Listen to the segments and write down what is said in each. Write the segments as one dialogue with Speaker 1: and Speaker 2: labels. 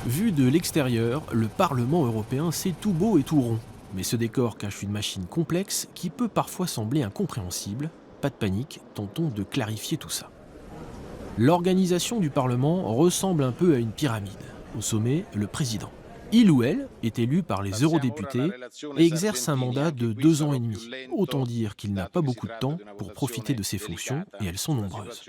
Speaker 1: Vu de l'extérieur, le Parlement européen c'est tout beau et tout rond. Mais ce décor cache une machine complexe qui peut parfois sembler incompréhensible. Pas de panique, tentons de clarifier tout ça. L'organisation du Parlement ressemble un peu à une pyramide. Au sommet, le président. Il ou elle est élu par les eurodéputés et exerce un mandat de 2 ans et demi. Autant dire qu'il n'a pas beaucoup de temps pour profiter de ses fonctions et elles sont nombreuses.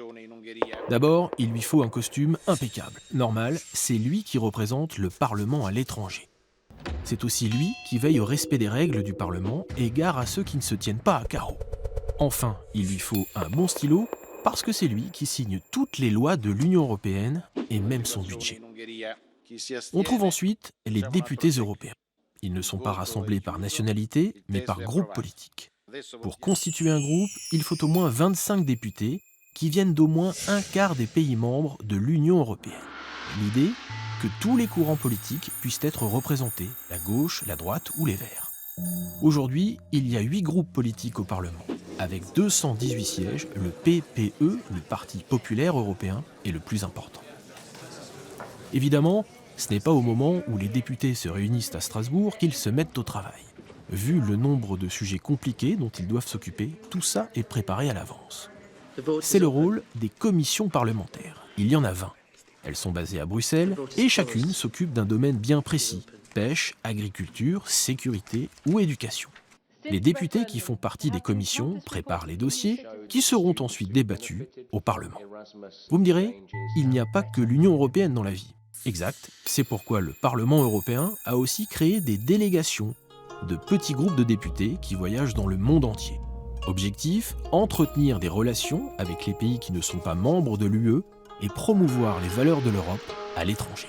Speaker 1: D'abord, il lui faut un costume impeccable. Normal, c'est lui qui représente le Parlement à l'étranger. C'est aussi lui qui veille au respect des règles du Parlement et gare à ceux qui ne se tiennent pas à carreau. Enfin, il lui faut un bon stylo parce que c'est lui qui signe toutes les lois de l'Union européenne et même son budget. On trouve ensuite les députés européens. Ils ne sont pas rassemblés par nationalité, mais par groupe politique. Pour constituer un groupe, il faut au moins 25 députés qui viennent d'au moins un quart des pays membres de l'Union européenne. L'idée, que tous les courants politiques puissent être représentés, la gauche, la droite ou les verts. Aujourd'hui, il y a 8 groupes politiques au Parlement. Avec 218 sièges, le PPE, le Parti populaire européen, est le plus important. Évidemment, ce n'est pas au moment où les députés se réunissent à Strasbourg qu'ils se mettent au travail. Vu le nombre de sujets compliqués dont ils doivent s'occuper, tout ça est préparé à l'avance. C'est le rôle des commissions parlementaires. Il y en a 20. Elles sont basées à Bruxelles et chacune s'occupe d'un domaine bien précis, pêche, agriculture, sécurité ou éducation. Les députés qui font partie des commissions préparent les dossiers qui seront ensuite débattus au Parlement. Vous me direz, il n'y a pas que l'Union européenne dans la vie. Exact, c'est pourquoi le Parlement européen a aussi créé des délégations, de petits groupes de députés qui voyagent dans le monde entier. Objectif, entretenir des relations avec les pays qui ne sont pas membres de l'UE et promouvoir les valeurs de l'Europe à l'étranger.